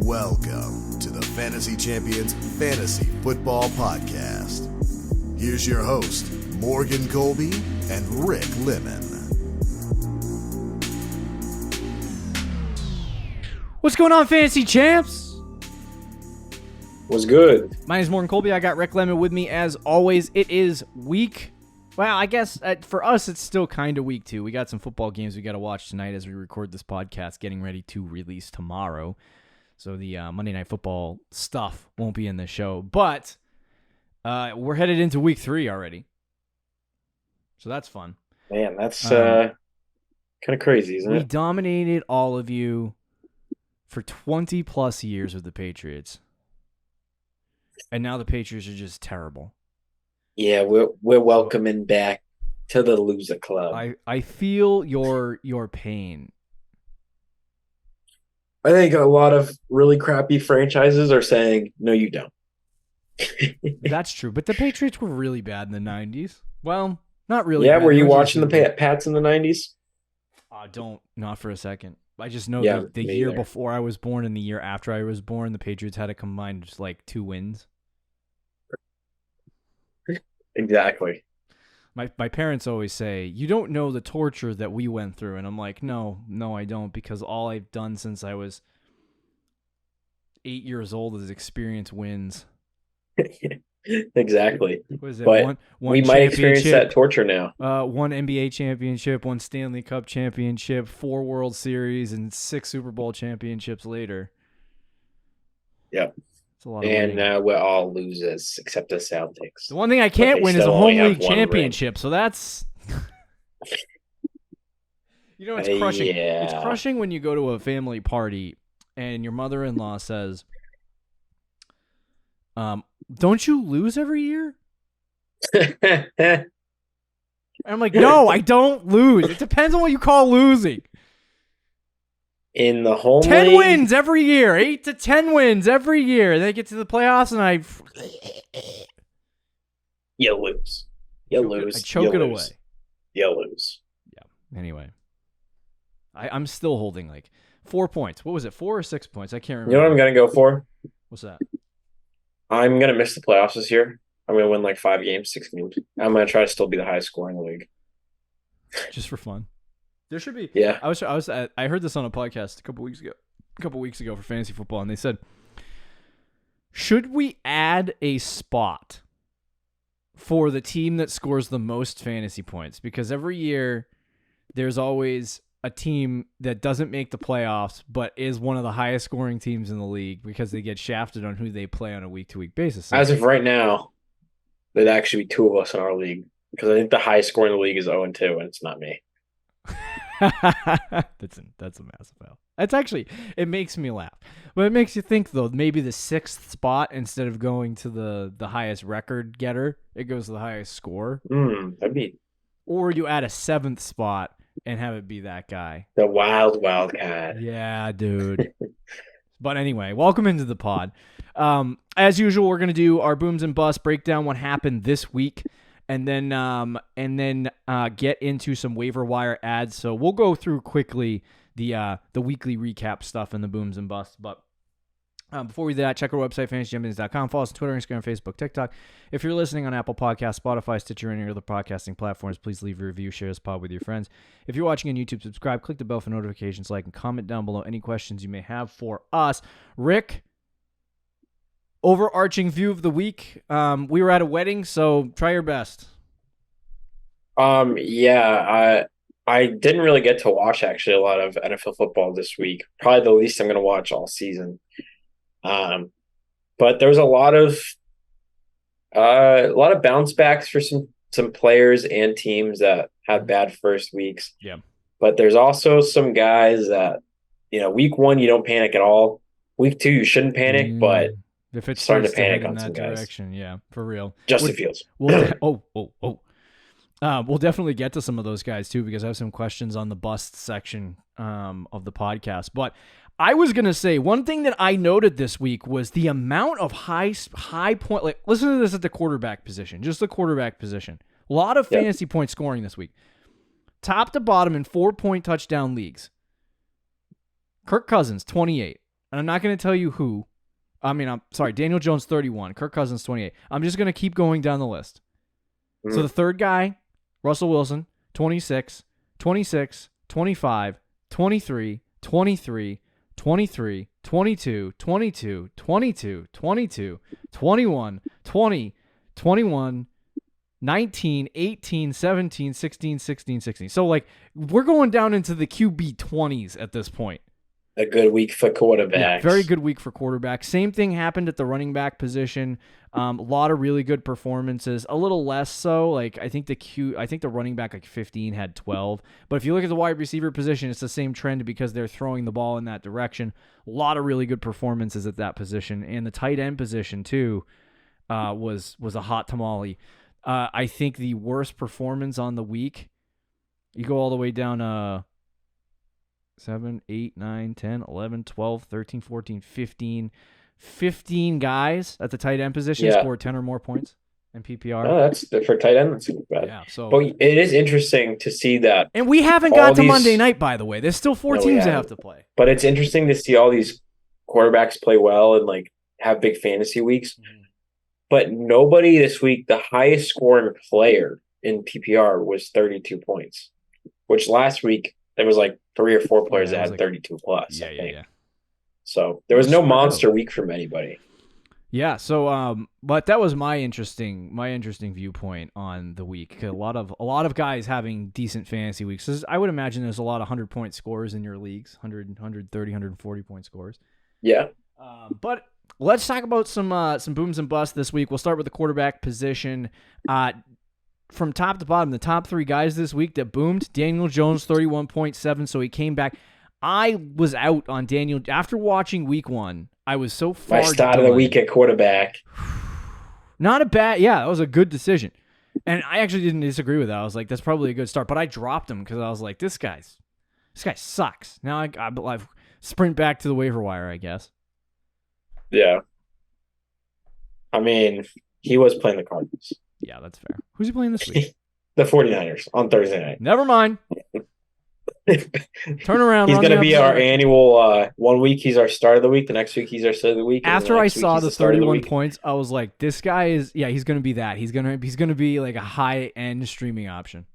Welcome to the Fantasy Champions Fantasy Football Podcast. Here's your host, Morgan Colby and Rick Lemon. What's going on, Fantasy Champs? What's good? My name is Morgan Colby. I got Rick Lemon with me as always. It is week. Well, I guess for us, it's still kind of week 2. We got some football games we got to watch tonight as we record this podcast, getting ready to release tomorrow. So the Monday Night Football stuff won't be in the show. But we're headed into week 3 already. So that's fun. Man, that's kind of crazy, isn't we it? We dominated all of you for 20-plus years with the Patriots. And now the Patriots are just terrible. Yeah, we're welcoming back to the loser club. I feel your pain. I think a lot of really crappy franchises are saying, no, you don't. That's true, but the Patriots were really bad in the 90s. Well, not really. Yeah, bad. were you watching the Pats in the 90s? Not for a second. I just know the year before I was born and the year after I was born, the Patriots had a combined just like 2 wins. Exactly. My parents always say, you don't know the torture that we went through. And I'm like, no, I don't, because all I've done since I was 8 years old is experience wins. Exactly. What is it? But one we might experience that torture now. 1 NBA championship, 1 Stanley Cup championship, 4 World Series, and 6 Super Bowl championships later. Yep. It's a lot of winning. We're all losers except the Celtics. The one thing I can't win is a home league championship, so that's... You know, it's crushing. Yeah. It's crushing when you go to a family party and your mother-in-law says, don't you lose every year? And I'm like, no, I don't lose. It depends on what you call losing. In the home 10 league, wins every year. 8 to 10 wins every year. They get to the playoffs and you lose. I choke it away. You lose. Yeah. Anyway. I'm still holding like 4 points. What was it? 4 or 6 points? I can't remember. You know what I'm going to go for? What's that? I'm going to miss the playoffs this year. I'm going to win like 5 games, 6 games. I'm going to try to still be the highest scorer in the league. Just for fun. There should be. Yeah. I heard this on a podcast a couple weeks ago for fantasy football, and they said, should we add a spot for the team that scores the most fantasy points? Because every year there's always a team that doesn't make the playoffs but is one of the highest scoring teams in the league because they get shafted on who they play on a week-to-week basis. So, as of right now, there'd actually be 2 of us in our league because I think the highest scorer in the league is 0-2, and it's not me. That's a massive fail. That's actually, it makes me laugh. But it makes you think, though, maybe the 6th spot, instead of going to the highest record getter, it goes to the highest score. That'd be... Or you add a 7th spot and have it be that guy. The wild card. Yeah, dude. But anyway, welcome into the pod. As usual, we're going to do our booms and busts, break down what happened this week, and then get into some waiver wire ads. So we'll go through quickly the weekly recap stuff and the booms and busts. But before we do that, check our website, fantasychampions.com. Follow us on Twitter, Instagram, Facebook, TikTok. If you're listening on Apple Podcasts, Spotify, Stitcher, and any other podcasting platforms, please leave a review, share this pod with your friends. If you're watching on YouTube, subscribe, click the bell for notifications, like, and comment down below any questions you may have for us. Rick, overarching view of the week. We were at a wedding, so try your best. Yeah, I didn't really get to watch actually a lot of NFL football this week. Probably the least I'm going to watch all season. But there's a lot of bounce backs for some players and teams that have bad first weeks. Yeah. But there's also some guys that, week 1 you don't panic at all. Week 2 you shouldn't panic, but if it's starting to panic in on that some direction, guys. yeah, for real. Justin Fields. We'll definitely get to some of those guys too, because I have some questions on the bust section of the podcast. But I was going to say, one thing that I noted this week was the amount of high point. Like, listen to this at the quarterback position, just the quarterback position. A lot of fantasy point scoring this week. Top to bottom in 4-point touchdown leagues. Kirk Cousins, 28. and I'm not going to tell you who. I'm sorry, Daniel Jones 31, Kirk Cousins 28. I'm just going to keep going down the list. So the third guy, Russell Wilson, 26, 26, 25, 23, 23, 23, 22, 22, 22, 22, 21, 20, 21, 19, 18, 17, 16, 16, 16. So, like, we're going down into the QB 20s at this point. A good week for quarterbacks. Yeah, very good week for quarterbacks. Same thing happened at the running back position. A lot of really good performances. A little less so. Like I think the running back like 15 had 12. But if you look at the wide receiver position, it's the same trend because they're throwing the ball in that direction. A lot of really good performances at that position, and the tight end position too was a hot tamale. I think the worst performance on the week. You go all the way down 7, 8, 9, 10, 11, 12, 13, 14, 15 guys at the tight end position scored 10 or more points in PPR. Oh, that's for tight end. That's bad. Yeah, so but it is interesting to see that. And we haven't got to Monday night, by the way. There's still 4 teams that have to play. But it's interesting to see all these quarterbacks play well and like have big fantasy weeks. Mm-hmm. But nobody this week, the highest scoring player in PPR was 32 points, which last week there was like 3 or 4 players that had 32 plus. I think. So there was no monster week from anybody. Yeah. So, but that was my interesting viewpoint on the week. A lot of guys having decent fantasy weeks. So I would imagine there's a lot of 100-point scores in your leagues, 100, 130, 140-point scores. Yeah. But let's talk about some booms and busts this week. We'll start with the quarterback position. From top to bottom, the top 3 guys this week that boomed, Daniel Jones, 31.7, so he came back. I was out on Daniel. After watching week 1, I was so far my start of the week at quarterback. Not a bad, that was a good decision. And I actually didn't disagree with that. I was like, that's probably a good start. But I dropped him because I was like, this guy sucks. Now I sprint back to the waiver wire, I guess. Yeah. I mean, he was playing the Cardinals. Yeah, that's fair. Who's he playing this week? The 49ers on Thursday night. Never mind. Turn around. He's going to be our annual 1 week. He's our start of the week. The next week, he's our start of the week. After I saw the 31 points, I was like, this guy is, he's going to be that. He's going to be like a high-end streaming option.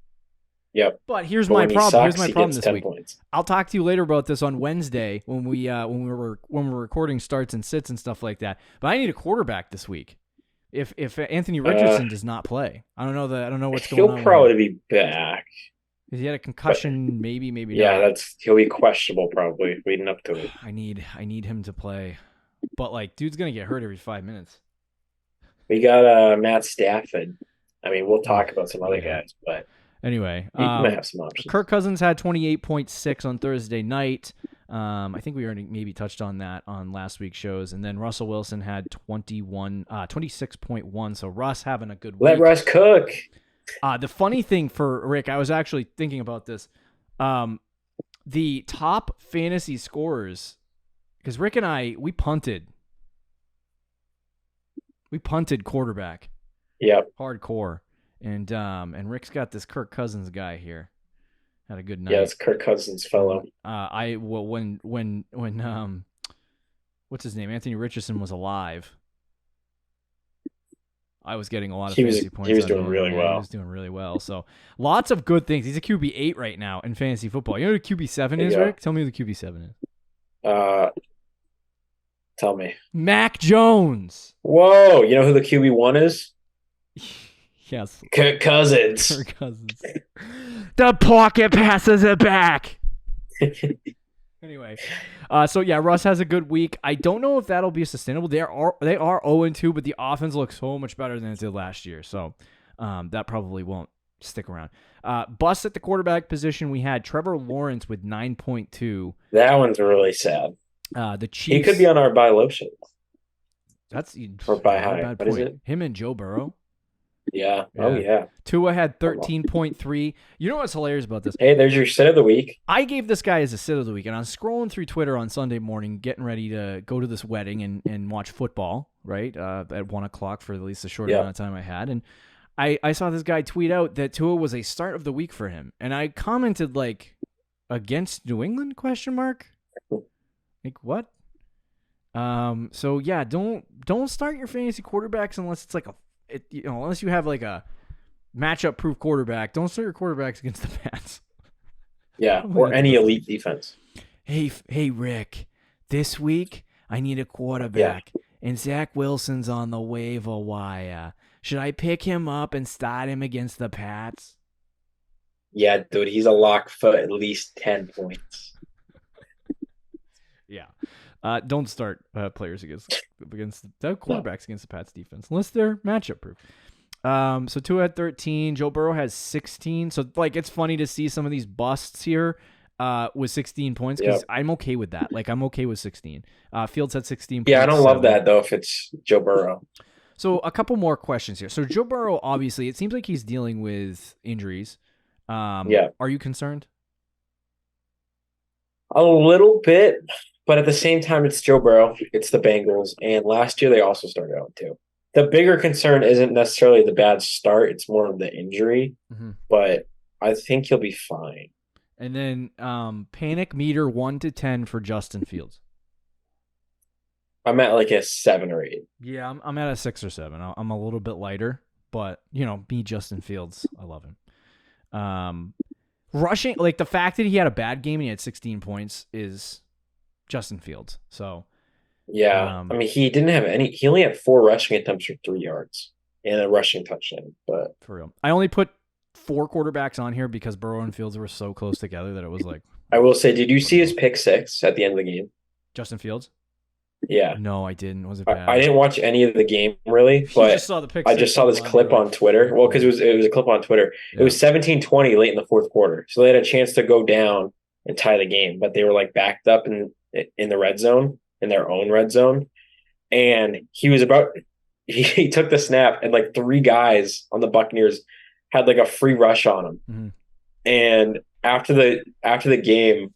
Yep. But here's my problem. Here's my problem this week. Points. I'll talk to you later about this on Wednesday when we're recording starts and sits and stuff like that. But I need a quarterback this week. If Anthony Richardson does not play, I don't know what's going on. He'll probably be back. He had a concussion, maybe not. Yeah, he'll be questionable probably leading up to it. I need him to play, but like, dude's gonna get hurt every 5 minutes. We got Matt Stafford. I mean, we'll talk about some other guys, but anyway, he might have some options. Kirk Cousins had 28.6 on Thursday night. I think we already maybe touched on that on last week's shows. And then Russell Wilson had 26.1. So Russ having a good week. Let Russ cook. The funny thing for Rick, I was actually thinking about this. The top fantasy scorers, because Rick and I, we punted quarterback. Yep. Hardcore. And Rick's got this Kirk Cousins guy here. Had a good night. Yeah, it's Kirk Cousins' fellow. When what's his name? Anthony Richardson was alive. I was getting a lot of fantasy points. He was doing really well. He was doing really well. So lots of good things. He's a QB 8 right now in fantasy football. You know what a QB 7 is, Rick? Tell me who the QB 7 is. Tell me. Mac Jones. Whoa! You know who the QB 1 is? Yes. Kirk Cousins. Kirk Cousins. The pocket passes it back. Anyway, so yeah, Russ has a good week. I don't know if that'll be sustainable. They are 0-2, but the offense looks so much better than it did last year. So that probably won't stick around. Bust at the quarterback position, we had Trevor Lawrence with 9.2. That one's really sad. The Chiefs. He could be on our buy low shit. That's or buy high. What is it? Him and Joe Burrow. Yeah. Oh, yeah. Tua had 13.3. You know what's hilarious about this? Hey, there's your sit of the week. I gave this guy as a sit of the week, and I was scrolling through Twitter on Sunday morning, getting ready to go to this wedding and watch football, right, at 1 o'clock for at least a short amount of time I had. And I saw this guy tweet out that Tua was a start of the week for him. And I commented, like, against New England, question mark? Like, what? So yeah, don't start your fantasy quarterbacks unless it's like unless you have like a matchup proof quarterback. Don't start your quarterbacks against the Pats. Yeah, or any elite defense. Hey, Rick. This week I need a quarterback, and Zach Wilson's on the waiver wire. Should I pick him up and start him against the Pats? Yeah, dude, he's a lock for at least 10 points. Yeah. Don't start players against quarterbacks against the Pats defense unless they're matchup proof. So Tua had 13. Joe Burrow has 16. So like it's funny to see some of these busts here with 16 points because I'm okay with that. Like I'm okay with 16. Fields had 16 points. Yeah, I don't love that though if it's Joe Burrow. So a couple more questions here. So Joe Burrow, obviously, it seems like he's dealing with injuries. Are you concerned? A little bit, but at the same time, it's Joe Burrow. It's the Bengals, and last year they also started out too. The bigger concern isn't necessarily the bad start; it's more of the injury. Mm-hmm. But I think he'll be fine. And then panic meter 1 to 10 for Justin Fields. I'm at like a 7 or 8. Yeah, I'm at a 6 or 7. I'm a little bit lighter, but me, Justin Fields, I love him. Rushing, like the fact that he had a bad game and he had 16 points is Justin Fields. So yeah, I mean he didn't have any. He only had 4 rushing attempts for 3 yards and a rushing touchdown. But for real, I only put 4 quarterbacks on here because Burrow and Fields were so close together that it was like. I will say, did you see his pick 6 at the end of the game? Justin Fields? Yeah. No, I didn't. Was it bad? I didn't watch any of the game really, but I just saw this clip on Twitter. Well, because it was a clip on Twitter. Yeah. It was 17-20 late in the fourth quarter, so they had a chance to go down and tie the game, but they were like backed up in the red zone, in their own red zone, and he took the snap and like 3 guys on the Buccaneers had like a free rush on him, mm-hmm. And after the game.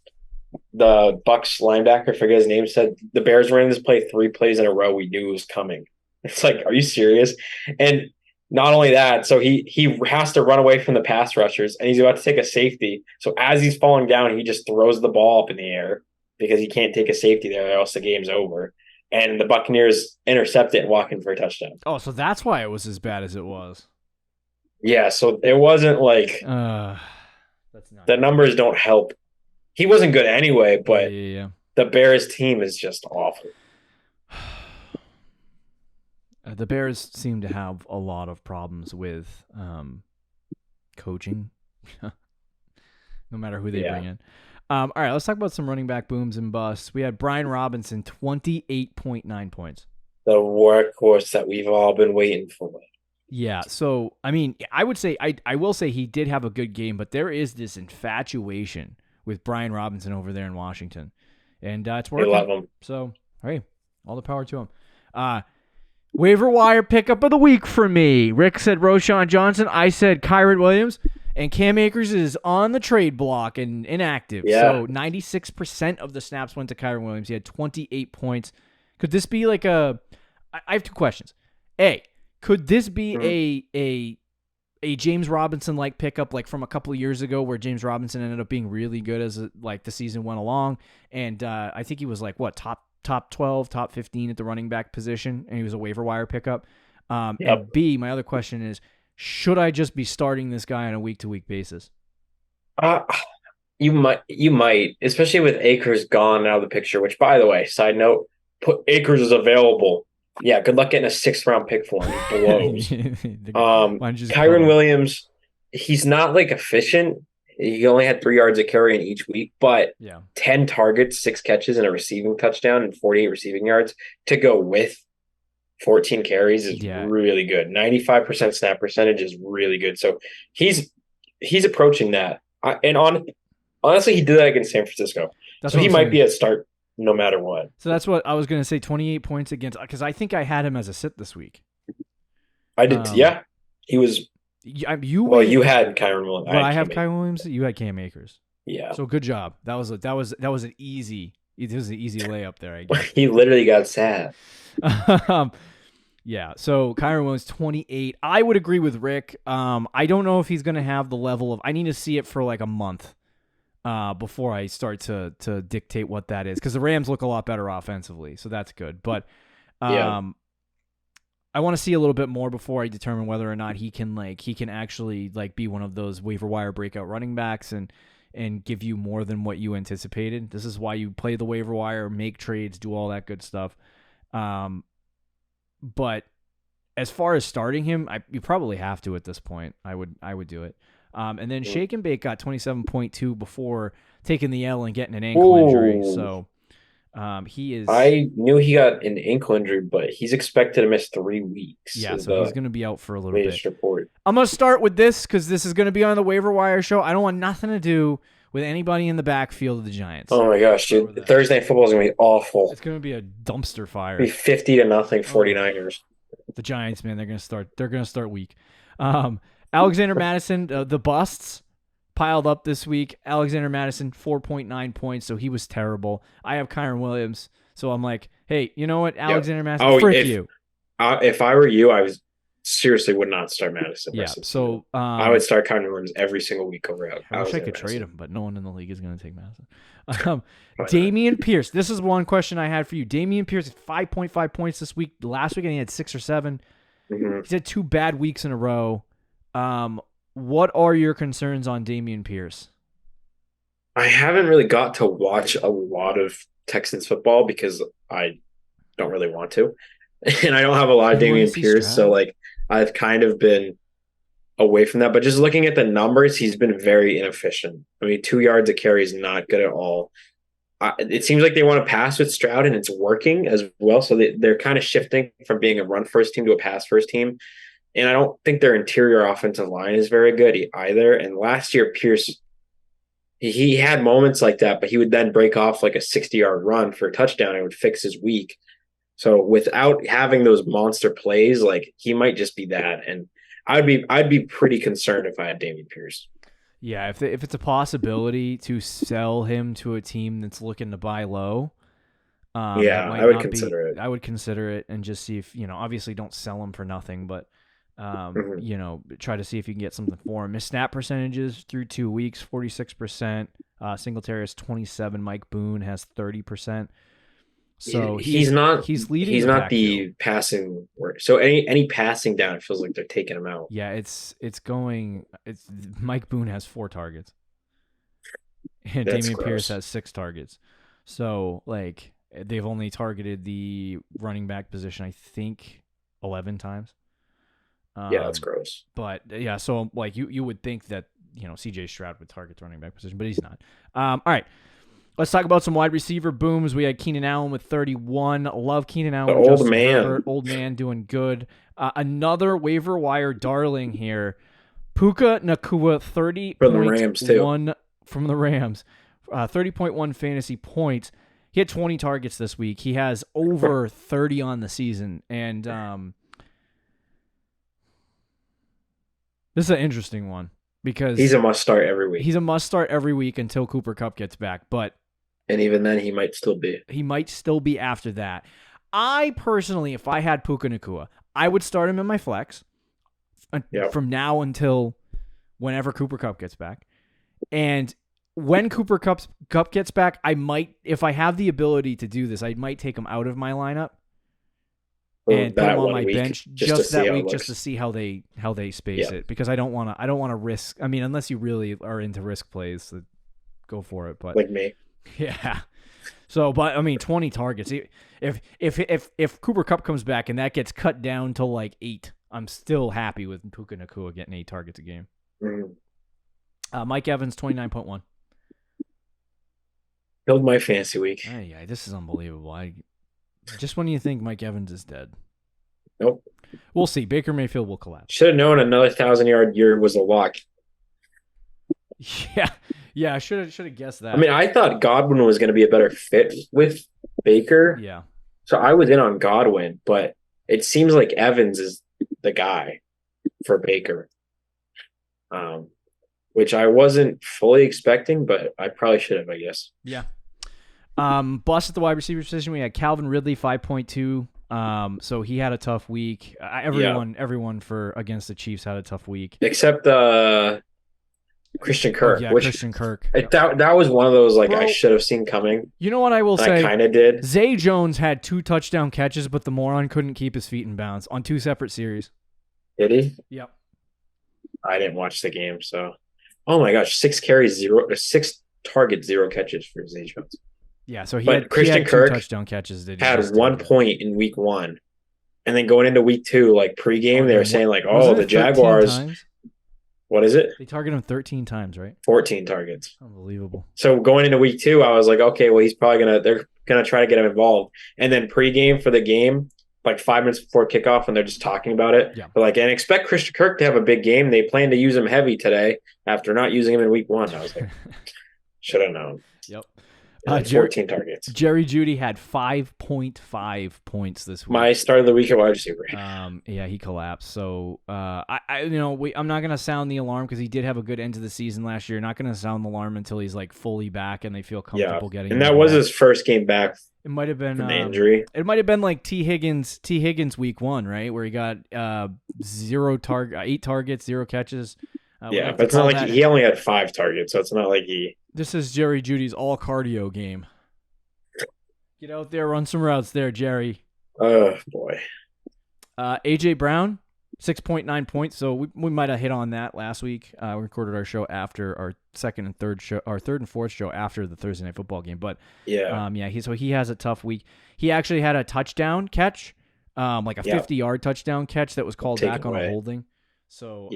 The Bucs linebacker, I forget his name, said the Bears ran this play 3 plays in a row. We knew it was coming. It's like, are you serious? And not only that, so he has to run away from the pass rushers, and he's about to take a safety. So as he's falling down, he just throws the ball up in the air because he can't take a safety there, or else the game's over. And the Buccaneers intercept it and walk in for a touchdown. Oh, so that's why it was as bad as it was. Yeah, so it wasn't like that's not the numbers don't help. He wasn't good anyway, but the Bears team is just awful. The Bears seem to have a lot of problems with coaching, no matter who they bring in. All right, let's talk about some running back booms and busts. We had Brian Robinson, 28.9 points. The workhorse that we've all been waiting for. Yeah, so, I mean, I would say, I will say he did have a good game, but there is this infatuation with Brian Robinson over there in Washington. And it's working. They love him. So, hey, all the power to him. Waiver wire pickup of the week for me. Rick said Roshan Johnson. I said Kyron Williams. And Cam Akers is on the trade block and inactive. Yeah. So 96% of the snaps went to Kyron Williams. He had 28 points. Could this be like I have 2 questions. A, could this be a James Robinson-like pickup like from a couple of years ago where James Robinson ended up being really good as the season went along? And I think he was like, top 12, top 15 at the running back position, and he was a waiver wire pickup. And B, my other question is, should I just be starting this guy on a week-to-week basis? You might, especially with Akers gone out of the picture, which, by the way, side note, Akers is available. Yeah, good luck getting a 6th-round pick for him. Blows. Kyron Williams, he's not like efficient. He only had 3 yards of carry in each week, but 10 targets, 6 catches, and a receiving touchdown and 48 receiving yards to go with 14 carries is really good. 95% snap percentage is really good. So he's approaching that. Honestly, he did that against San Francisco. So he might be a start no matter what. So that's what I was going to say, 28 points against, because I think I had him as a sit this week. I did, He was. You had Kyron Williams. Well, I have Kyron Williams. You had Cam Akers. Yeah. So good job. That was an easy layup there, I guess. He literally got sad. Yeah. So Kyron Williams, 28. I would agree with Rick. I don't know if he's going to have the level of. I need to see it for like a month. before I start to dictate what that is, because the Rams look a lot better offensively, so that's good. But I want to see a little bit more before I determine whether or not he can actually be one of those waiver wire breakout running backs and give you more than what you anticipated. This is why you play the waiver wire, make trades, do all that good stuff. But as far as starting him, you probably have to at this point. I would do it. And then Shake and Bake got 27.2 before taking the L and getting an ankle injury. So he is. I knew he got an ankle injury, but he's expected to miss 3 weeks. Yeah, so he's going to be out for a little bit. Report. I'm going to start with this because this is going to be on the waiver wire show. I don't want nothing to do with anybody in the backfield of the Giants. Oh my gosh, dude! Thursday Night Football is going to be awful. It's going to be a dumpster fire. It'll be 50-0 49ers. The Giants, man, they're going to start weak. Alexander Madison, the busts piled up this week. Alexander Madison, 4.9 points, so he was terrible. I have Kyron Williams, so I'm like, hey, you know what, Alexander Madison, frick you. If I were you, I seriously would not start Madison. Yeah, so I would start Kyron Williams every single week over out. I wish I could trade him, but no one in the league is going to take Madison. Damian Pierce, this is one question I had for you. Damian Pierce, 5.5 points this week. Last week, he had 6 or 7. Mm-hmm. He's had 2 bad weeks in a row. What are your concerns on Damian Pierce? I haven't really got to watch a lot of Texans football because I don't really want to. And I don't have a lot of Damian Pierce, so I've kind of been away from that. But just looking at the numbers, he's been very inefficient. I mean, 2 yards a carry is not good at all. It seems like they want to pass with Stroud, and it's working as well. So they're kind of shifting from being a run-first team to a pass-first team. And I don't think their interior offensive line is very good either. And last year, Pierce, he had moments like that, but he would then break off like a 60-yard run for a touchdown and would fix his week. So without having those monster plays, he might just be that. And I'd be pretty concerned if I had Damian Pierce. Yeah, if it's a possibility to sell him to a team that's looking to buy low, I would consider it. I would consider it and just see if, obviously don't sell him for nothing, but try to see if you can get something for him. His snap percentages through 2 weeks, 46%. Singletary has 27%. Mike Boone has 30%. So he's leading. He's not the passing work. So any passing down, it feels like they're taking him out. Yeah, Mike Boone has 4 targets, and Damian Pierce has 6 targets. So they've only targeted the running back position, I think, 11 times. Yeah, that's gross. But yeah, so you would think that CJ Stroud would target the running back position, but he's not. All right. Let's talk about some wide receiver booms. We had Keenan Allen with 31. Love Keenan Allen. Old man. Herbert, old man doing good. Another waiver wire darling here. Puka Nacua, 30. From the Rams, too. From the Rams. 30.1 fantasy points. He had 20 targets this week. He has over 30 on the season. And this is an interesting one because he's a must start every week. He's a must start every week until Cooper Kupp gets back. And even then, he might still be. He might still be after that. I personally, if I had Puka Nacua, I would start him in my flex from now until whenever Cooper Kupp gets back. And when Cooper Kupp gets back, I might, if I have the ability to do this, I might take him out of my lineup and put him on my bench just that week, just to see how they space it. Because I don't want to risk. I mean, unless you really are into risk plays, so go for it. But like me. Yeah. So, but I mean, 20 targets. If Cooper Kupp comes back and that gets cut down to 8, I'm still happy with Puka Nacua getting 8 targets a game. Mm-hmm. Mike Evans, 29.1. Killed my fantasy week. Yeah, this is unbelievable. Just when you think Mike Evans is dead. Nope. We'll see. Baker Mayfield will collapse. Should have known another 1,000-yard year was a lock. Yeah, I should have guessed that. I mean, I thought Godwin was going to be a better fit with Baker. Yeah. So I was in on Godwin, but it seems like Evans is the guy for Baker, which I wasn't fully expecting, but I probably should have, I guess. Yeah. Bust at the wide receiver position, we had Calvin Ridley, 5.2. So he had a tough week. Everyone for against the Chiefs had a tough week. Except Christian Kirk. Yeah, which Christian Kirk. that was one of those like Bro, I should have seen coming. You know what I will say? I kind of did. Zay Jones had 2 touchdown catches, but the moron couldn't keep his feet in bounds on 2 separate series. Did he? Yep. I didn't watch the game, so. Oh my gosh, 6 targets, 0 catches for Zay Jones. Yeah, so he But had Christian 2 Kirk touchdown catches. Had 1 point in week 1, and then going into week 2, like pregame, they were saying like, "Oh, the Jaguars." Times? What is it? They targeted him 13 times, right? 14 targets. Unbelievable. So going into week 2, I was like, okay, well, they're gonna try to get him involved, and then pregame for the game. Like 5 minutes before kickoff, and they're just talking about it. Yeah. But like, and expect Christian Kirk to have a big game. They plan to use him heavy today after not using him in week 1. I was like, should have known. Yep. 14 targets. Jerry Jeudy had 5.5 points this week. My start of the week at wide receiver. Yeah, he collapsed. So, I'm not gonna sound the alarm because he did have a good end to the season last year. Not gonna sound the alarm until he's like fully back and they feel comfortable getting. And that was his first game back. It might have been an injury. It might have been like T. Higgins week 1, right, where he got 8 targets, 0 catches. But it's not like he only had 5 targets, so it's not like he. This is Jerry Judy's all cardio game. Get out there, run some routes there, Jerry. Oh boy. AJ Brown, 6.9 points. So we might have hit on that last week. We recorded our show after our third and fourth show after the Thursday Night Football game. But he has a tough week. He actually had a touchdown catch, like a 50-yard touchdown catch that was called back on a holding. So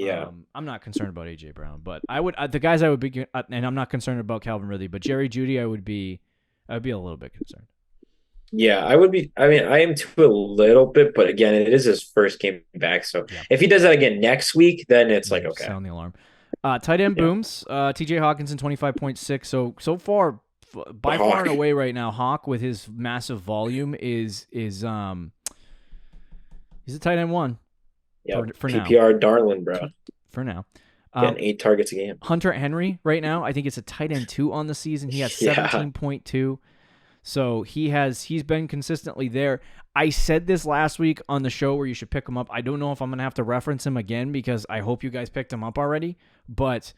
I'm not concerned about AJ Brown, but I would the guys I would be, and I'm not concerned about Calvin Ridley, but Jerry Jeudy I would be a little bit concerned. Yeah, I would be. I mean, I am too a little bit, but again, it is his first game back. So if he does that again next week, then it's like okay. Sound the alarm. Tight end booms. T.J. Hawkinson 25.6. So far, by far and away right now, Hawk with his massive volume is he's a tight end 1. Yeah, for now. PPR darling, bro. For now. Getting 8 targets a game. Hunter Henry right now, I think it's a tight end 2 on the season. He has 17.2. So he's been consistently there. I said this last week on the show where you should pick him up. I don't know if I'm going to have to reference him again because I hope you guys picked him up already. But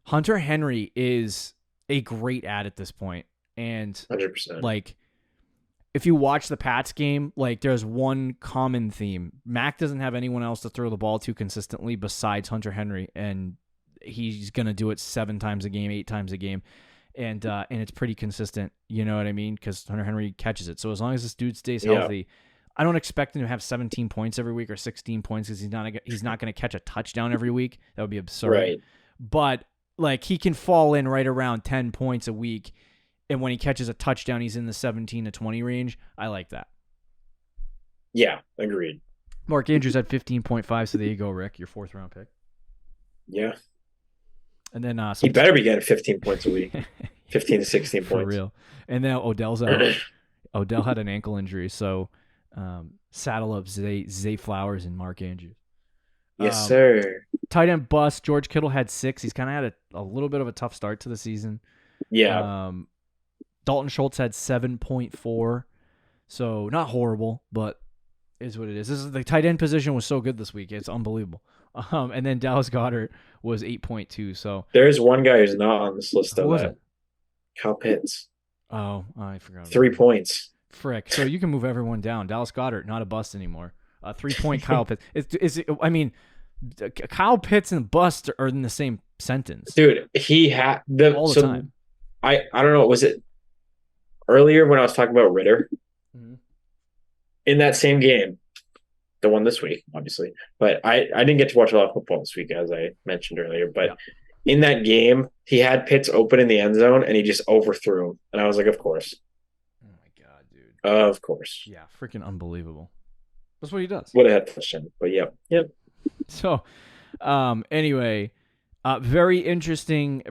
Hunter Henry is a great ad at this point. And 100%. Like, if you watch the Pats game, like there's one common theme. Mac doesn't have anyone else to throw the ball to consistently besides Hunter Henry, and he's gonna do it 7 times a game, 8 times a game, and it's pretty consistent. You know what I mean? Because Hunter Henry catches it. So as long as this dude stays healthy, I don't expect him to have 17 points every week or 16 points because he's not gonna catch a touchdown every week. That would be absurd. Right. But like he can fall in right around 10 points a week. And when he catches a touchdown, he's in the 17 to 20 range. I like that. Yeah, agreed. Mark Andrews had 15.5, so there you go, Rick, your 4th round pick. Yeah. And then he better be getting 15 points a week. 15 to 16 points. For real. And then Odell's out. Odell had an ankle injury, so saddle up Zay Flowers and Mark Andrews. Yes, sir. Tight end bust. George Kittle had 6. He's kind of had a little bit of a tough start to the season. Yeah. Dalton Schultz had 7.4, so not horrible, but is what it is. The tight end position was so good this week; it's unbelievable. And then Dallas Goedert was 8.2. So there's one guy who's not on this list though. Who was it? Kyle Pitts. Oh, I forgot. 3 points. Frick! So you can move everyone down. Dallas Goedert not a bust anymore. 3-point Kyle Pitts. I mean, Kyle Pitts and bust are in the same sentence, dude. He had all the time. I don't know. Was it earlier when I was talking about Ritter in that same game, the one this week, obviously, but I didn't get to watch a lot of football this week, as I mentioned earlier, but in that game, he had Pitts open in the end zone and he just overthrew him. And I was like, of course. Oh my God, dude. Of course. Yeah. Freaking unbelievable. That's what he does. Would have had touchdown, but yep. So, anyway, very interesting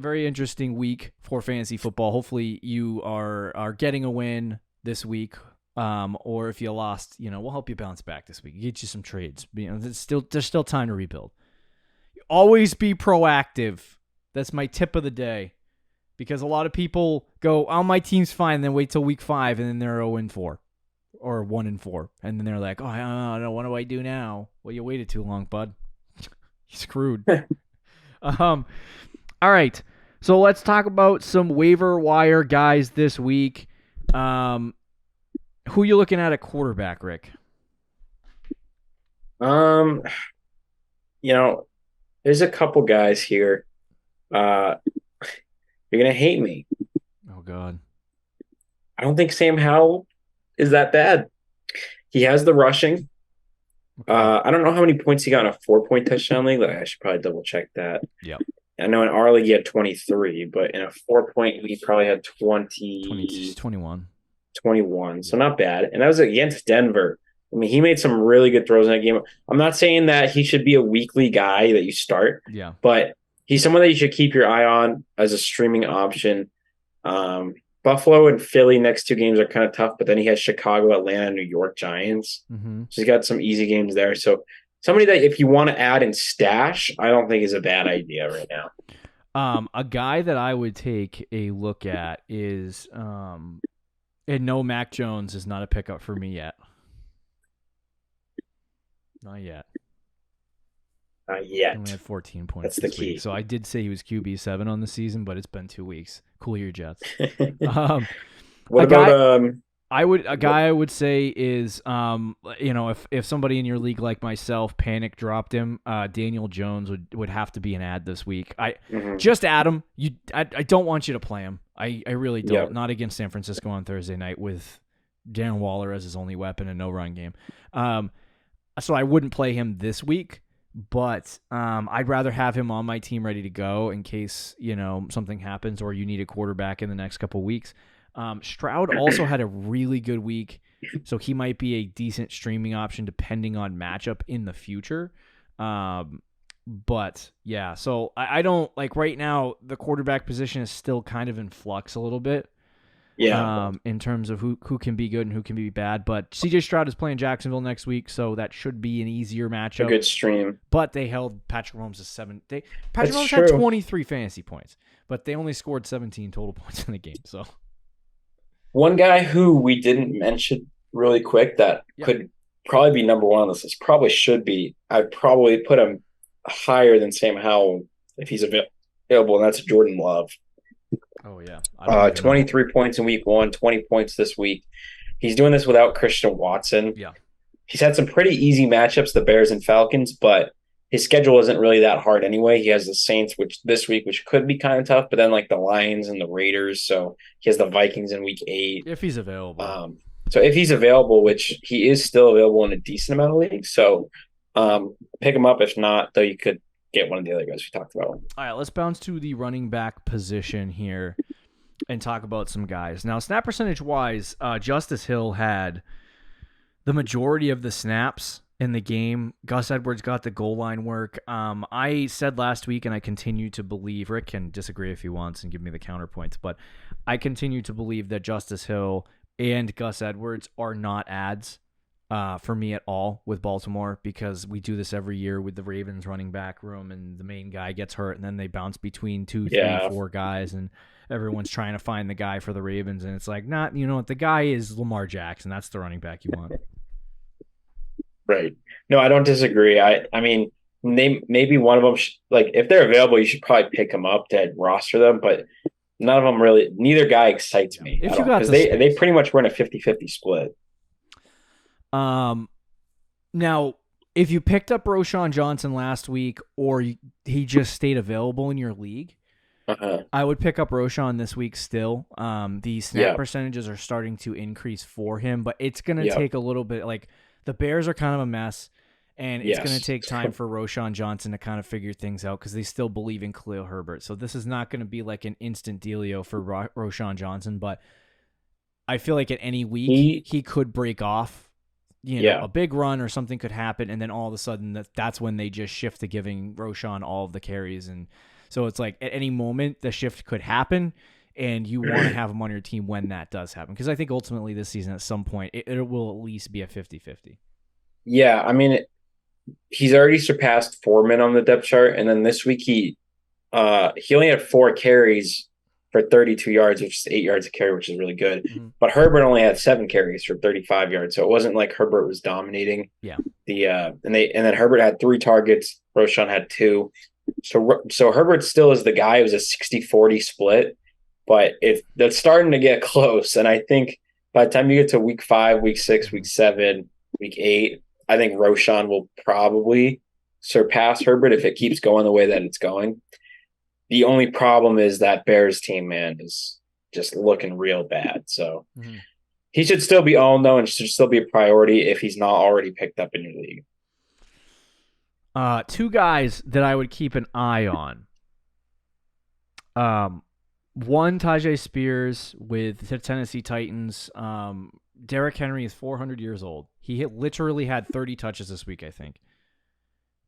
week for fantasy football. Hopefully you are getting a win this week. Or if you lost, we'll help you bounce back this week. Get you some trades. There's still time to rebuild. Always be proactive. That's my tip of the day. Because a lot of people go, "Oh, my team's fine," then wait till week 5 and then they're 0-4 or 1-4, and then they're like, "Oh, I don't know, what do I do now?" Well, you waited too long, bud. You're screwed. All right. So let's talk about some waiver wire guys this week. Who you looking at quarterback, Rick? There's a couple guys here. You're gonna hate me. Oh God. I don't think Sam Howell is that bad. He has the rushing. Okay. I don't know how many points he got in a 4-point touchdown league. I should probably double check that. Yeah. I know in our league he had 23, but in a 4-point he probably had 21. 21. So not bad. And that was against Denver. I mean, he made some really good throws in that game. I'm not saying that he should be a weekly guy that you start. Yeah. But he's someone that you should keep your eye on as a streaming option. Buffalo and Philly next 2 games are kind of tough, but then he has Chicago, Atlanta, New York Giants. Mm-hmm. So he's got some easy games there. So somebody that if you want to add and stash, I don't think is a bad idea right now. A guy that I would take a look at is and no, Mac Jones is not a pickup for me yet. Not yet. He only had 14 points. That's the this key. Week. So I did say he was QB7 on the season, but it's been 2 weeks. Cool your jets. What about I would say is if somebody in your league like myself panic dropped him, Daniel Jones would have to be an ad this week. Just add him. I don't want you to play him. I really don't. Yep. Not against San Francisco on Thursday night with Darren Waller as his only weapon and no run game. So I wouldn't play him this week. But I'd rather have him on my team ready to go in case, something happens or you need a quarterback in the next couple weeks. Stroud also had a really good week, so he might be a decent streaming option depending on matchup in the future. But, yeah, so I don't – like right now the quarterback position is still kind of in flux a little bit. Yeah. In terms of who can be good and who can be bad. But CJ Stroud is playing Jacksonville next week, so that should be an easier matchup. A good stream. But they held Patrick Mahomes to 7. Patrick Mahomes had 23 fantasy points, but they only scored 17 total points in the game. So one guy who we didn't mention really quick that could probably be number one on this list, probably should be. I'd probably put him higher than Sam Howell if he's available, and that's Jordan Love. Oh, yeah. 23 points in week 1, 20 points this week. He's doing this without Christian Watson. Yeah. He's had some pretty easy matchups, the Bears and Falcons, but his schedule isn't really that hard anyway. He has the Saints which could be kind of tough, but then like the Lions and the Raiders. So he has the Vikings in week 8. If he's available. So if he's available, which he is still available in a decent amount of leagues. So pick him up. If not, though, you could get one of the other guys we talked about. All right, let's bounce to the running back position here and talk about some guys. Now, snap percentage-wise, Justice Hill had the majority of the snaps in the game. Gus Edwards got the goal line work. I said last week, and I continue to believe, Rick can disagree if he wants and give me the counterpoints, but I continue to believe that Justice Hill and Gus Edwards are not ads for me at all with Baltimore, because we do this every year with the Ravens running back room, and the main guy gets hurt and then they bounce between 2, 3, 4 guys, and everyone's trying to find the guy for the Ravens, and it's like, the guy is Lamar Jackson. That's the running back you want. Right. No, I don't disagree. I mean, maybe one of them, if they're available, you should probably pick them up to roster them, but none of them really, neither guy excites me. If you got because they pretty much run a 50-50 split. Now, if you picked up Roschon Johnson last week or he just stayed available in your league, I would pick up Roschon this week still. The snap percentages are starting to increase for him, but it's going to take a little bit. Like, the Bears are kind of a mess, and it's going to take time for Roschon Johnson to kind of figure things out because they still believe in Khalil Herbert. So this is not going to be like an instant dealio for Roschon Johnson, but I feel like at any week he could break off. A big run or something could happen, and then all of a sudden that's when they just shift to giving Roschon all of the carries. And so it's like at any moment the shift could happen, and you want to have him on your team when that does happen. Because I think ultimately this season at some point it will at least be a 50-50. Yeah, I mean, he's already surpassed Foreman on the depth chart, and then this week he only had 4 carries for 32 yards, which is 8 yards a carry, which is really good. Mm-hmm. But Herbert only had 7 carries for 35 yards, so it wasn't like Herbert was dominating. Yeah. And then Herbert had 3 targets, Roschon had 2. So Herbert still is the guy. It was a 60-40 split, but that's starting to get close. And I think by the time you get to week 5, week 6, week 7, week 8, I think Roshan will probably surpass Herbert if it keeps going the way that it's going. The only problem is that Bears team, man, is just looking real bad. So he should still be owned, though, and should still be a priority if he's not already picked up in your league. Two guys that I would keep an eye on. One, Tajay Spears with the Tennessee Titans. Derrick Henry is 400 years old. He literally had 30 touches this week, I think.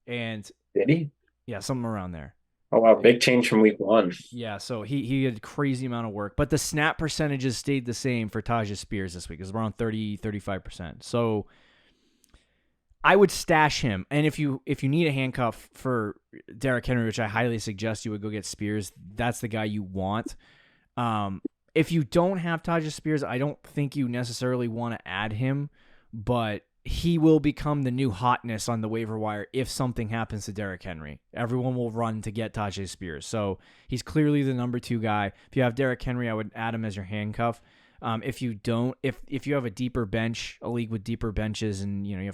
And did he? Yeah, something around there. Oh, wow. Big change from week 1. Yeah, so he had a crazy amount of work. But the snap percentages stayed the same for Tajay Spears this week. It was around 30-35%. So I would stash him. And if you need a handcuff for Derrick Henry, which I highly suggest you would go get Spears, that's the guy you want. If you don't have Tajay Spears, I don't think you necessarily want to add him, but he will become the new hotness on the waiver wire if something happens to Derrick Henry. Everyone will run to get Tajay Spears. So he's clearly the number 2 guy. If you have Derrick Henry, I would add him as your handcuff. If you don't, if you have a deeper bench, a league with deeper benches, and you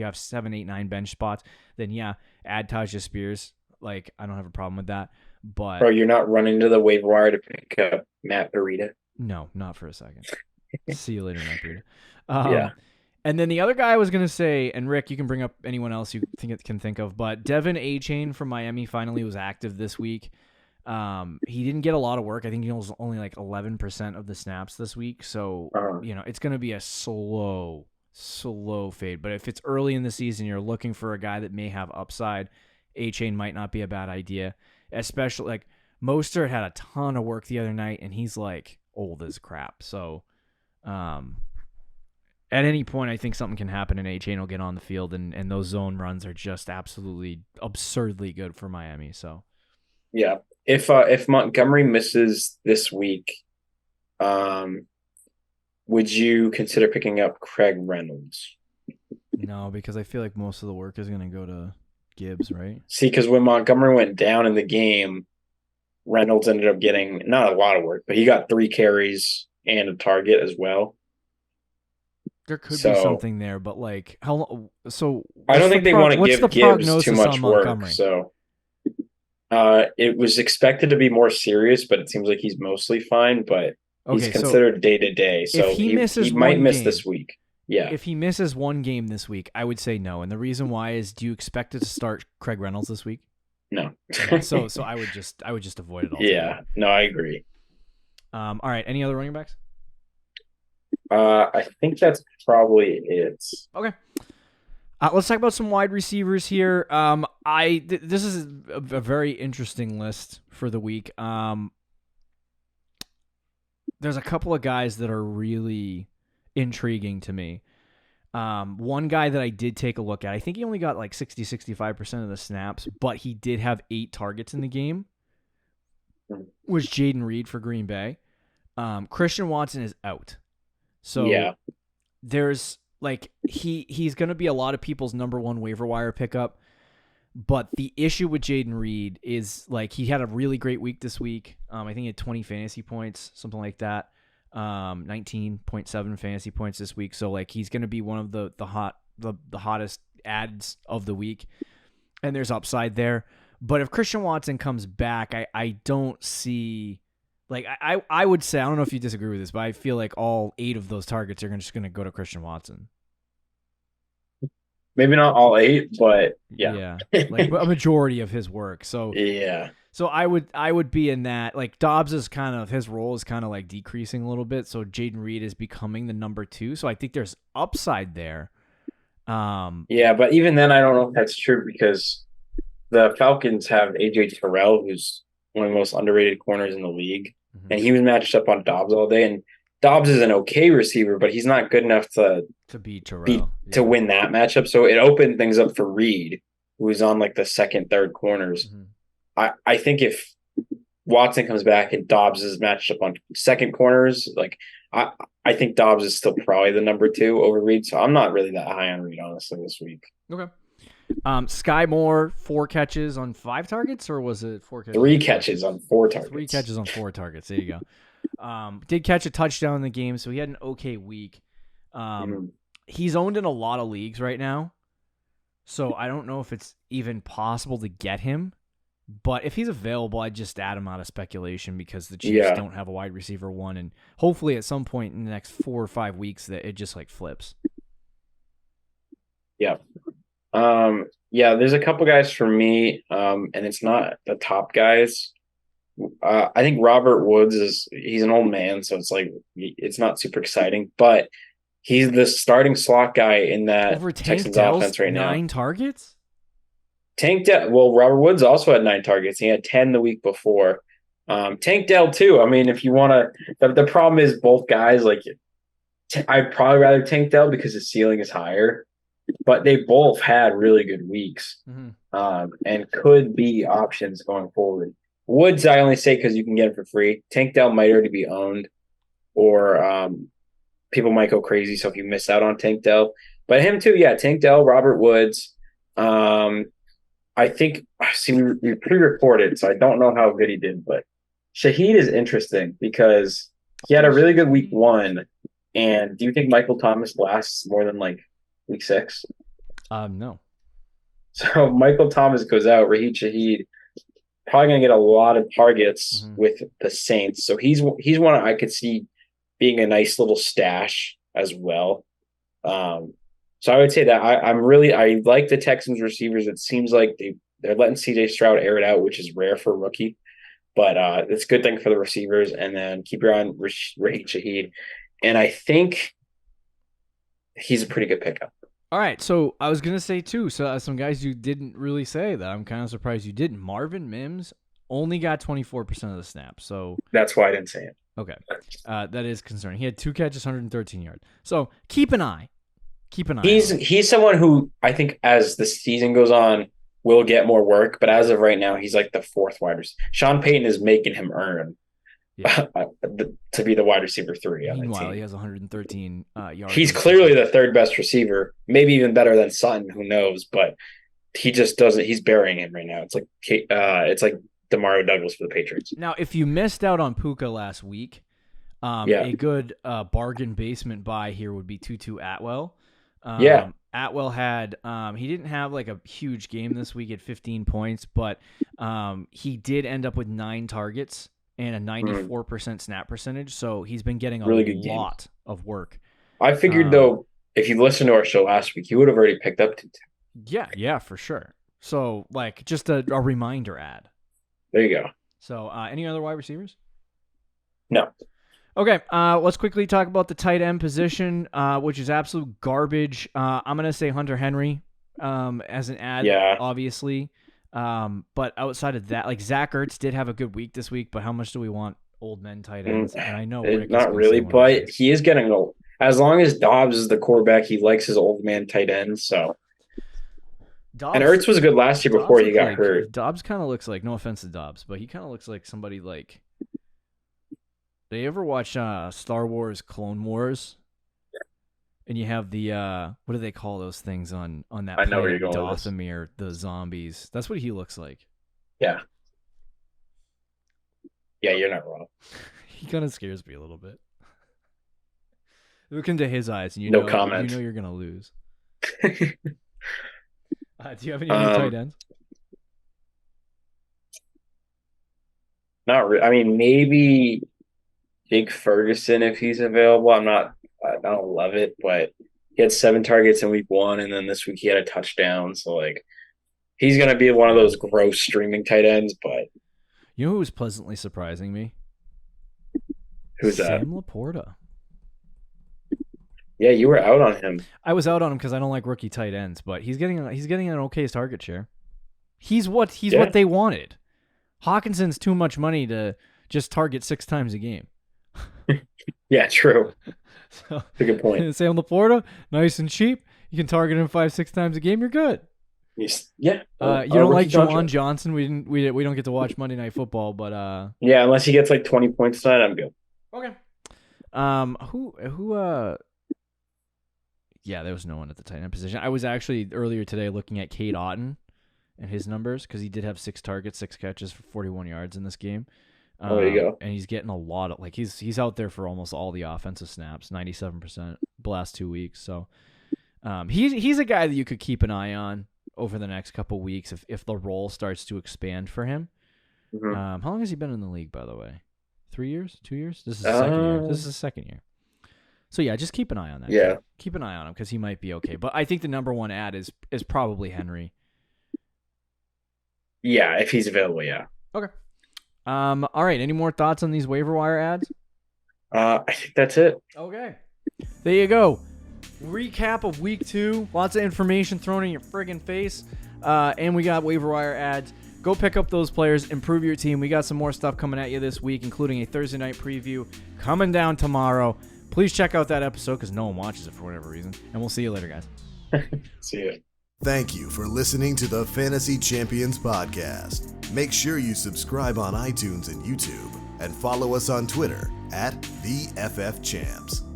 have 7, 8, 9 bench spots, then yeah, add Tajay Spears. Like, I don't have a problem with that. But bro, you're not running to the waiver wire to pick up Matt Breida? No, not for a second. See you later, Matt Breida. Yeah. And then the other guy I was gonna say, and Rick, you can bring up anyone else you can think of, but Devin Achane from Miami finally was active this week. He didn't get a lot of work. I think he was only like 11% of the snaps this week. So, it's going to be a slow fade. But if it's early in the season, you're looking for a guy that may have upside, Achane might not be a bad idea. Especially, like, Mostert had a ton of work the other night, and he's, like, old as crap. So, at any point, I think something can happen, and Achane will get on the field, and those zone runs are just absolutely absurdly good for Miami. So, yeah. If Montgomery misses this week, would you consider picking up Craig Reynolds? No, because I feel like most of the work is going to go to Gibbs, right? See, because when Montgomery went down in the game, Reynolds ended up getting not a lot of work, but he got 3 carries and a target as well. There could be something there, but like how? So I don't think they want to give Gibbs too much work. So. It was expected to be more serious, but it seems like he's mostly fine. But he's considered day to day, so he might miss this week. Yeah, if he misses one game this week, I would say no. And the reason why is, do you expect it to start Craig Reynolds this week? No. Okay, so I would just avoid it all. Yeah, no, I agree. All right, any other running backs? I think that's probably it. Okay. Let's talk about some wide receivers here. This is a very interesting list for the week. There's a couple of guys that are really intriguing to me. One guy that I did take a look at, I think he only got like 60-65% of the snaps, but he did have 8 targets in the game, was Jaden Reed for Green Bay. Christian Watson is out. So yeah. There's like he's going to be a lot of people's number 1 waiver wire pickup. But the issue with Jaden Reed is like he had a really great week this week. I think he had 20 fantasy points, something like that. 19.7 fantasy points this week. So like he's going to be one of the hottest ads of the week. And there's upside there. But if Christian Watson comes back, I don't see like I would say, I don't know if you disagree with this, but I feel like all 8 of those targets are just going to go to Christian Watson. Maybe not all 8, but yeah. Like a majority of his work. So yeah. So I would be in that. Like Dobbs is kind of, his role is kind of like decreasing a little bit. So Jaden Reed is becoming the number 2. So I think there's upside there. Yeah, but even then I don't know if that's true because the Falcons have AJ Terrell, who's one of the most underrated corners in the league. Mm-hmm. And he was matched up on Dobbs all day. And Dobbs is an okay receiver, but he's not good enough to beat Terrell to win that matchup. So it opened things up for Reed, who is on like the second, third corners. Mm-hmm. I think if Watson comes back and Dobbs is matched up on second corners, like I think Dobbs is still probably the number 2 over Reed. So I'm not really that high on Reed, honestly, this week. Okay. Sky Moore, 4 catches on 5 targets, or was it 4 catches? 3 catches on 4 targets. 3 catches on 4 targets. There you go. Did catch a touchdown in the game, so he had an okay week. He's owned in a lot of leagues right now, so I don't know if it's even possible to get him. But if he's available, I'd just add him out of speculation because the Chiefs don't have a wide receiver 1, and hopefully at some point in the next 4 or 5 weeks that it just like flips. Yeah. There's a couple guys for me, and it's not the top guys. I think Robert Woods he's an old man, so it's like it's not super exciting, but he's the starting slot guy in that Over Texans offense right now. 9 targets? Robert Woods also had 9 targets. He had 10 the week before. Tank Dell too. I mean, if you want to, the problem is both guys. Like, I'd probably rather Tank Dell because his ceiling is higher, but they both had really good weeks, and could be options going forward. Woods, I only say because you can get him for free. Tank Dell might already be owned, or people might go crazy. So if you miss out on Tank Dell, but him too, Tank Dell, Robert Woods. I think we pre-recorded, so I don't know how good he did, but Shaheed is interesting because he had a really good week 1. And do you think Michael Thomas lasts more than like week 6? No. So Michael Thomas goes out. Raheem Shaheed probably going to get a lot of targets with the Saints. So he's one I could see being a nice little stash as well. So I would say that I like the Texans receivers. It seems like they're letting CJ Stroud air it out, which is rare for a rookie, but it's a good thing for the receivers. And then keep your eye on Raheem Shaheed. And I think he's a pretty good pickup. All right, so I was going to say too, so some guys you didn't really say that I'm kind of surprised you didn't. Marvin Mims only got 24% of the snaps, so that's why I didn't say it. Okay, that is concerning. He had 2 catches, 113 yards. So keep an eye. He's someone who I think as the season goes on will get more work, but as of right now, he's like the 4th wide receiver. Sean Payton is making him earn to be the wide receiver 3. Meanwhile, he has 113 yards. He's clearly the 3rd best receiver, maybe even better than Sutton. Who knows? But he just doesn't. He's burying him right now. It's like Demario Douglas for the Patriots. Now, if you missed out on Puka last week, a good bargain basement buy here would be Tutu Atwell. Atwell had he didn't have like a huge game this week at 15 points, but he did end up with 9 targets and a 94% snap percentage, so he's been getting a lot of work. I figured though, if you listened to our show last week, you would have already picked up Tutu. Yeah, for sure. So like just a reminder ad. There you go. So any other wide receivers? No. Okay, let's quickly talk about the tight end position, which is absolute garbage. I'm going to say Hunter Henry as an ad, obviously. But outside of that, like Zach Ertz did have a good week this week, but how much do we want old men tight ends? And I know Rick not really, but he is getting old. As long as Dobbs is the quarterback, he likes his old man tight ends. So, and Ertz was good last year before he got hurt. Dobbs kind of looks like, no offense to Dobbs, but he kind of looks like somebody like. Did you ever watch Star Wars Clone Wars? And you have the what do they call those things on that planet? I know where you're going. Dothamir, the zombies. That's what he looks like. Yeah. Yeah, you're not wrong. He kind of scares me a little bit. Look into his eyes, and you know you're gonna lose. Do you have any tight ends? Not really. I mean, maybe Jake Ferguson if he's available. I don't love it, but he had 7 targets in week 1, and then this week he had a touchdown. So like, he's gonna be one of those gross streaming tight ends. But you know who was pleasantly surprising me? Who's that? Sam Laporta. Yeah, you were out on him. I was out on him because I don't like rookie tight ends, but he's getting an okay target share. He's what they wanted. Hawkinson's too much money to just target 6 times a game. Yeah, true. So, that's a good point. Sam Laporta, nice and cheap. You can target him 5-6 times a game. You're good. Yeah. You don't like Juwan Johnson? We don't get to watch Monday Night Football, but yeah, unless he gets like 20 points tonight, I'm good. Okay. Yeah, there was no one at the tight end position. I was actually earlier today looking at Cade Otton and his numbers because he did have 6 targets, 6 catches for 41 yards in this game. There you go. And he's getting a lot of he's out there for almost all the offensive snaps, 97% the last 2 weeks. So he's a guy that you could keep an eye on over the next couple weeks if the role starts to expand for him. Mm-hmm. How long has he been in the league, by the way? 3 years? 2 years? This is the second year. This is the second year. So yeah, just keep an eye on that. Yeah, keep an eye on him because he might be okay. But I think the number one ad is probably Henry. Yeah, if he's available, yeah. Okay. All right. Any more thoughts on these waiver wire ads? I think that's it. Okay. There you go. Recap of week 2. Lots of information thrown in your friggin' face. And we got waiver wire ads. Go pick up those players. Improve your team. We got some more stuff coming at you this week, including a Thursday night preview coming down tomorrow. Please check out that episode because no one watches it for whatever reason. And we'll see you later, guys. See ya. Thank you for listening to the Fantasy Champions Podcast. Make sure you subscribe on iTunes and YouTube and follow us on Twitter @TheFFChamps.